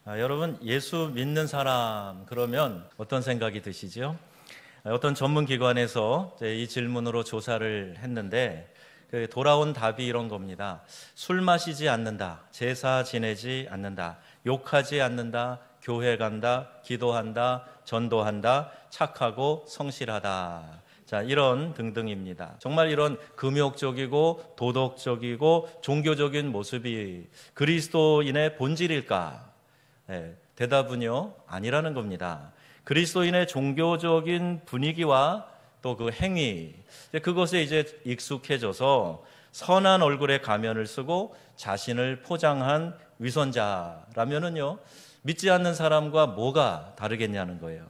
여러분, 예수 믿는 사람 그러면 어떤 생각이 드시죠? 어떤 전문 기관에서 이 질문으로 조사를 했는데 돌아온 답이 이런 겁니다. 술 마시지 않는다, 제사 지내지 않는다, 욕하지 않는다, 교회 간다, 기도한다, 전도한다, 착하고 성실하다. 자, 이런 등등입니다. 정말 이런 금욕적이고 도덕적이고 종교적인 모습이 그리스도인의 본질일까? 대답은요, 아니라는 겁니다. 그리스도인의 종교적인 분위기와 또 그 행위, 그것에 이제 익숙해져서 선한 얼굴에 가면을 쓰고 자신을 포장한 위선자라면은요, 믿지 않는 사람과 뭐가 다르겠냐는 거예요.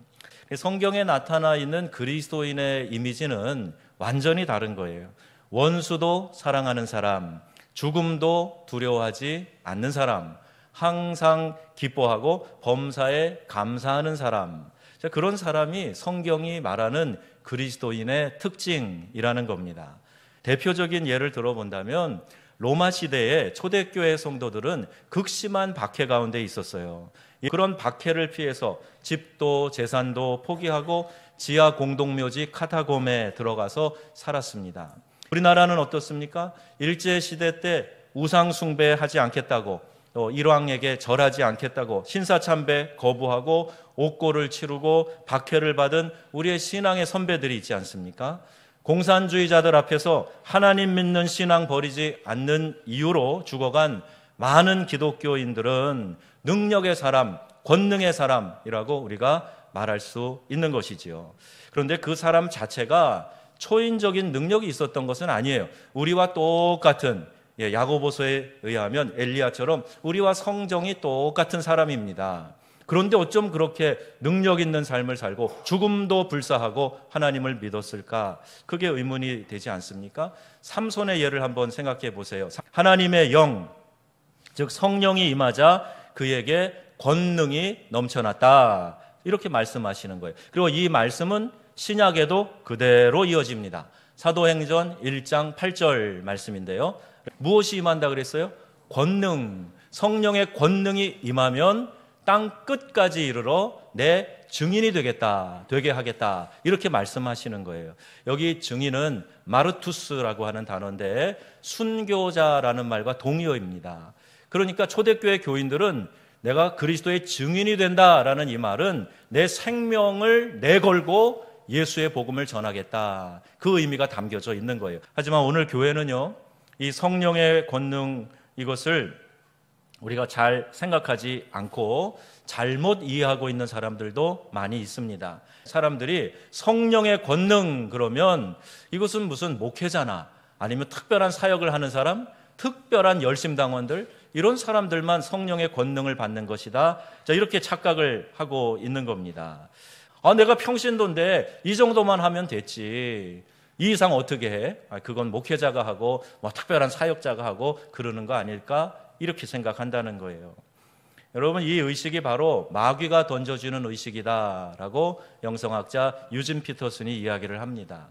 성경에 나타나 있는 그리스도인의 이미지는 완전히 다른 거예요. 원수도 사랑하는 사람, 죽음도 두려워하지 않는 사람, 항상 기뻐하고 범사에 감사하는 사람, 그런 사람이 성경이 말하는 그리스도인의 특징이라는 겁니다. 대표적인 예를 들어본다면 로마 시대의 초대교회 성도들은 극심한 박해 가운데 있었어요. 그런 박해를 피해서 집도 재산도 포기하고 지하 공동묘지 카타콤에 들어가서 살았습니다. 우리나라는 어떻습니까? 일제시대 때 우상 숭배하지 않겠다고, 또 일왕에게 절하지 않겠다고 신사참배 거부하고 옥고를 치르고 박해를 받은 우리의 신앙의 선배들이 있지 않습니까? 공산주의자들 앞에서 하나님 믿는 신앙 버리지 않는 이유로 죽어간 많은 기독교인들은 능력의 사람, 권능의 사람이라고 우리가 말할 수 있는 것이지요. 그런데 그 사람 자체가 초인적인 능력이 있었던 것은 아니에요. 우리와 똑같은, 야고보서에 의하면 엘리야처럼 우리와 성정이 똑같은 사람입니다. 그런데 어쩜 그렇게 능력 있는 삶을 살고 죽음도 불사하고 하나님을 믿었을까? 그게 의문이 되지 않습니까? 삼손의 예를 한번 생각해 보세요. 하나님의 영, 즉 성령이 임하자 그에게 권능이 넘쳐났다, 이렇게 말씀하시는 거예요. 그리고 이 말씀은 신약에도 그대로 이어집니다. 사도행전 1장 8절 말씀인데요. 무엇이 임한다 그랬어요? 권능, 성령의 권능이 임하면 땅 끝까지 이르러 내 증인이 되게 하겠다, 이렇게 말씀하시는 거예요. 여기 증인은 마르투스라고 하는 단어인데 순교자라는 말과 동의어입니다. 그러니까 초대교회 교인들은 내가 그리스도의 증인이 된다라는 이 말은 내 생명을 내걸고 예수의 복음을 전하겠다, 그 의미가 담겨져 있는 거예요. 하지만 오늘 교회는요, 이 성령의 권능, 이것을 우리가 잘 생각하지 않고 잘못 이해하고 있는 사람들도 많이 있습니다. 사람들이 성령의 권능 그러면 이것은 무슨 목회자나 아니면 특별한 사역을 하는 사람, 특별한 열심당원들, 이런 사람들만 성령의 권능을 받는 것이다, 자, 이렇게 착각을 하고 있는 겁니다. 내가 평신도인데 이 정도만 하면 됐지, 이 이상 어떻게 해? 그건 목회자가 하고 특별한 사역자가 하고 그러는 거 아닐까? 이렇게 생각한다는 거예요. 여러분, 이 의식이 바로 마귀가 던져주는 의식이다라고 영성학자 유진 피터슨이 이야기를 합니다.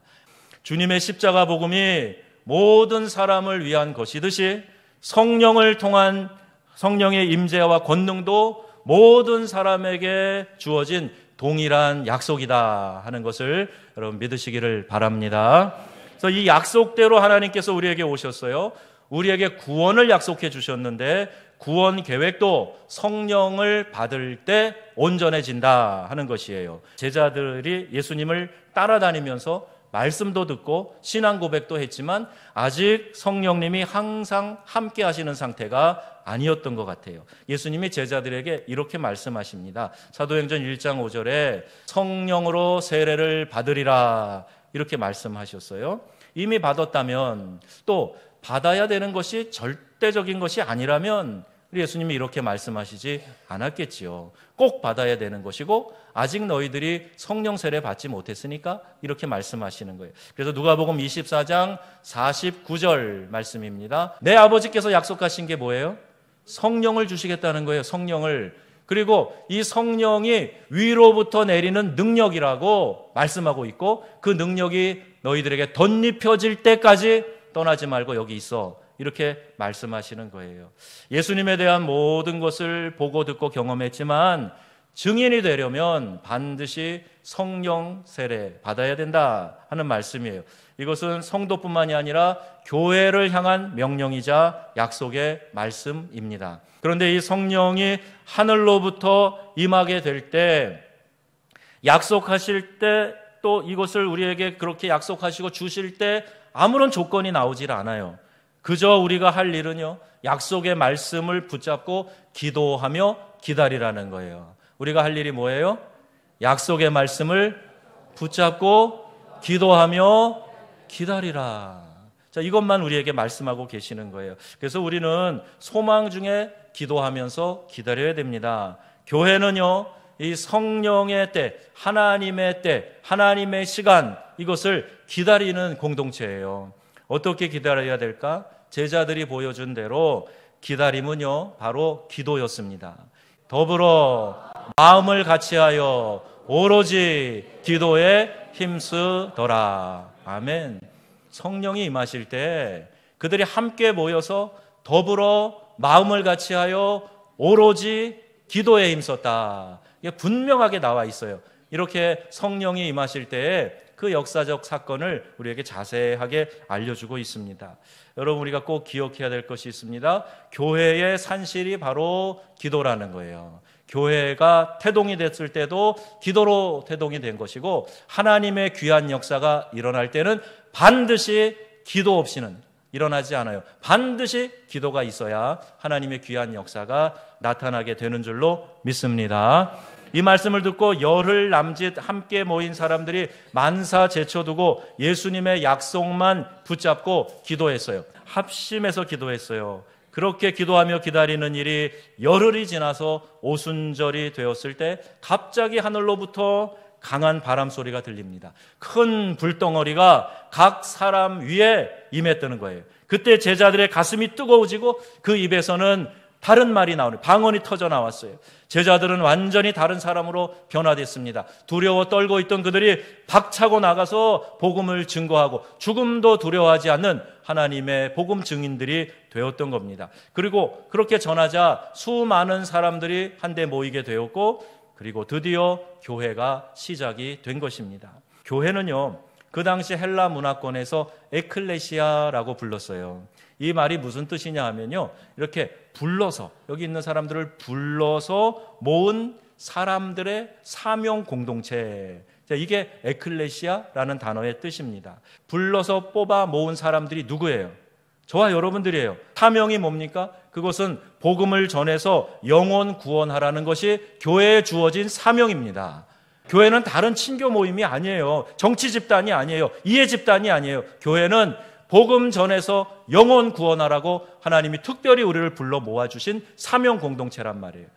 주님의 십자가 복음이 모든 사람을 위한 것이듯이 성령을 통한 성령의 임재와 권능도 모든 사람에게 주어진 동일한 약속이다 하는 것을 여러분 믿으시기를 바랍니다. 그래서 이 약속대로 하나님께서 우리에게 오셨어요. 우리에게 구원을 약속해 주셨는데 구원 계획도 성령을 받을 때 온전해진다 하는 것이에요. 제자들이 예수님을 따라다니면서 말씀도 듣고 신앙 고백도 했지만 아직 성령님이 항상 함께 하시는 상태가 아니었던 것 같아요. 예수님이 제자들에게 이렇게 말씀하십니다. 사도행전 1장 5절에 성령으로 세례를 받으리라, 이렇게 말씀하셨어요. 이미 받았다면, 또 받아야 되는 것이 절대적인 것이 아니라면 예수님이 이렇게 말씀하시지 않았겠지요. 꼭 받아야 되는 것이고 아직 너희들이 성령 세례 받지 못했으니까 이렇게 말씀하시는 거예요. 그래서 누가복음 24장 49절 말씀입니다. 내 아버지께서 약속하신 게 뭐예요? 성령을 주시겠다는 거예요. 성령을. 그리고 이 성령이 위로부터 내리는 능력이라고 말씀하고 있고 그 능력이 너희들에게 덧입혀질 때까지 떠나지 말고 여기 있어, 이렇게 말씀하시는 거예요. 예수님에 대한 모든 것을 보고 듣고 경험했지만 증인이 되려면 반드시 성령 세례 받아야 된다 하는 말씀이에요. 이것은 성도뿐만이 아니라 교회를 향한 명령이자 약속의 말씀입니다. 그런데 이 성령이 하늘로부터 임하게 될 때, 약속하실 때, 또 이것을 우리에게 그렇게 약속하시고 주실 때 아무런 조건이 나오질 않아요. 그저 우리가 할 일은요, 약속의 말씀을 붙잡고 기도하며 기다리라는 거예요. 우리가 할 일이 뭐예요? 약속의 말씀을 붙잡고 기도하며 기다리라. 자, 이것만 우리에게 말씀하고 계시는 거예요. 그래서 우리는 소망 중에 기도하면서 기다려야 됩니다. 교회는요, 이 성령의 때, 하나님의 때, 하나님의 시간, 이것을 기다리는 공동체예요. 어떻게 기다려야 될까? 제자들이 보여준 대로 기다림은요, 바로 기도였습니다. 더불어 마음을 같이하여 오로지 기도에 힘쓰더라. 아멘. 성령이 임하실 때 그들이 함께 모여서 더불어 마음을 같이하여 오로지 기도에 힘썼다. 이게 분명하게 나와 있어요. 이렇게 성령이 임하실 때에 그 역사적 사건을 우리에게 자세하게 알려주고 있습니다. 여러분, 우리가 꼭 기억해야 될 것이 있습니다. 교회의 산실이 바로 기도라는 거예요. 교회가 태동이 됐을 때도 기도로 태동이 된 것이고, 하나님의 귀한 역사가 일어날 때는 반드시 기도 없이는 일어나지 않아요. 반드시 기도가 있어야 하나님의 귀한 역사가 나타나게 되는 줄로 믿습니다. 이 말씀을 듣고 열흘 남짓 함께 모인 사람들이 만사 제쳐두고 예수님의 약속만 붙잡고 기도했어요. 합심해서 기도했어요. 그렇게 기도하며 기다리는 일이 열흘이 지나서 오순절이 되었을 때 갑자기 하늘로부터 강한 바람 소리가 들립니다. 큰 불덩어리가 각 사람 위에 임했다는 거예요. 그때 제자들의 가슴이 뜨거워지고 그 입에서는 다른 말이 나오는, 방언이 터져 나왔어요. 제자들은 완전히 다른 사람으로 변화됐습니다. 두려워 떨고 있던 그들이 박차고 나가서 복음을 증거하고 죽음도 두려워하지 않는 하나님의 복음 증인들이 되었던 겁니다. 그리고 그렇게 전하자 수많은 사람들이 한데 모이게 되었고, 그리고 드디어 교회가 시작이 된 것입니다. 교회는요, 그 당시 헬라 문화권에서 에클레시아라고 불렀어요. 이 말이 무슨 뜻이냐 하면요, 이렇게 불러서, 여기 있는 사람들을 불러서 모은 사람들의 사명 공동체, 이게 에클레시아라는 단어의 뜻입니다. 불러서 뽑아 모은 사람들이 누구예요? 저와 여러분들이에요. 사명이 뭡니까? 그것은 복음을 전해서 영혼 구원하라는 것이 교회에 주어진 사명입니다. 교회는 다른 친교 모임이 아니에요. 정치 집단이 아니에요. 이해 집단이 아니에요. 교회는 복음 전해서 영혼 구원하라고 하나님이 특별히 우리를 불러 모아주신 사명 공동체란 말이에요.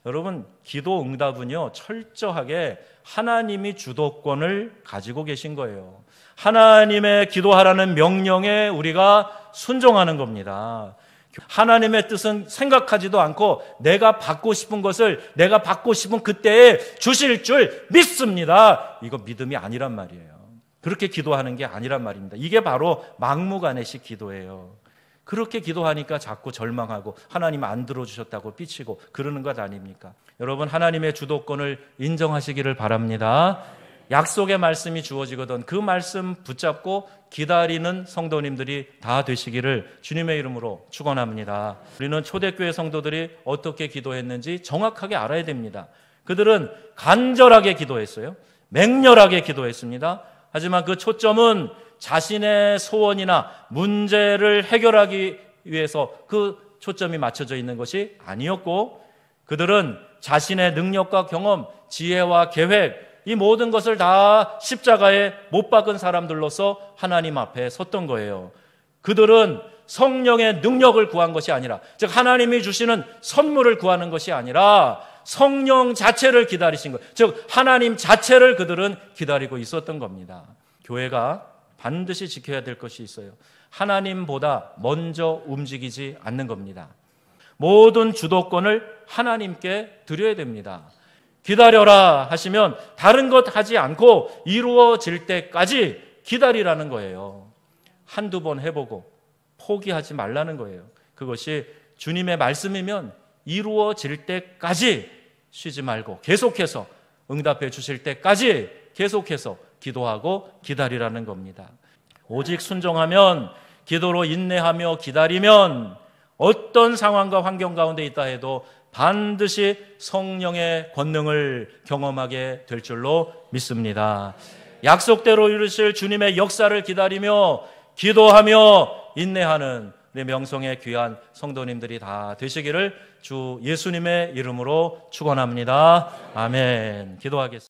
여러분, 기도 응답은요, 철저하게 하나님이 주도권을 가지고 계신 거예요. 하나님의 기도하라는 명령에 우리가 순종하는 겁니다. 하나님의 뜻은 생각하지도 않고 내가 받고 싶은 것을 내가 받고 싶은 그때에 주실 줄 믿습니다. 이거 믿음이 아니란 말이에요. 그렇게 기도하는 게 아니란 말입니다. 이게 바로 막무가내식 기도예요. 그렇게 기도하니까 자꾸 절망하고 하나님 안 들어주셨다고 삐치고 그러는 것 아닙니까? 여러분, 하나님의 주도권을 인정하시기를 바랍니다. 약속의 말씀이 주어지거든 그 말씀 붙잡고 기다리는 성도님들이 다 되시기를 주님의 이름으로 축원합니다. 우리는 초대교회 성도들이 어떻게 기도했는지 정확하게 알아야 됩니다. 그들은 간절하게 기도했어요. 맹렬하게 기도했습니다. 하지만 그 초점은 자신의 소원이나 문제를 해결하기 위해서 그 초점이 맞춰져 있는 것이 아니었고, 그들은 자신의 능력과 경험, 지혜와 계획, 이 모든 것을 다 십자가에 못 박은 사람들로서 하나님 앞에 섰던 거예요. 그들은 성령의 능력을 구한 것이 아니라, 즉 하나님이 주시는 선물을 구하는 것이 아니라 성령 자체를 기다리신 것, 즉 하나님 자체를 그들은 기다리고 있었던 겁니다. 교회가 반드시 지켜야 될 것이 있어요. 하나님보다 먼저 움직이지 않는 겁니다. 모든 주도권을 하나님께 드려야 됩니다. 기다려라 하시면 다른 것 하지 않고 이루어질 때까지 기다리라는 거예요. 한두 번 해보고 포기하지 말라는 거예요. 그것이 주님의 말씀이면 이루어질 때까지 쉬지 말고 계속해서 응답해 주실 때까지 계속해서 기도하고 기다리라는 겁니다. 오직 순종하면, 기도로 인내하며 기다리면 어떤 상황과 환경 가운데 있다 해도 반드시 성령의 권능을 경험하게 될 줄로 믿습니다. 약속대로 이루실 주님의 역사를 기다리며 기도하며 인내하는 우리 명성의 귀한 성도님들이 다 되시기를 주 예수님의 이름으로 축원합니다. 아멘. 기도하겠습니다.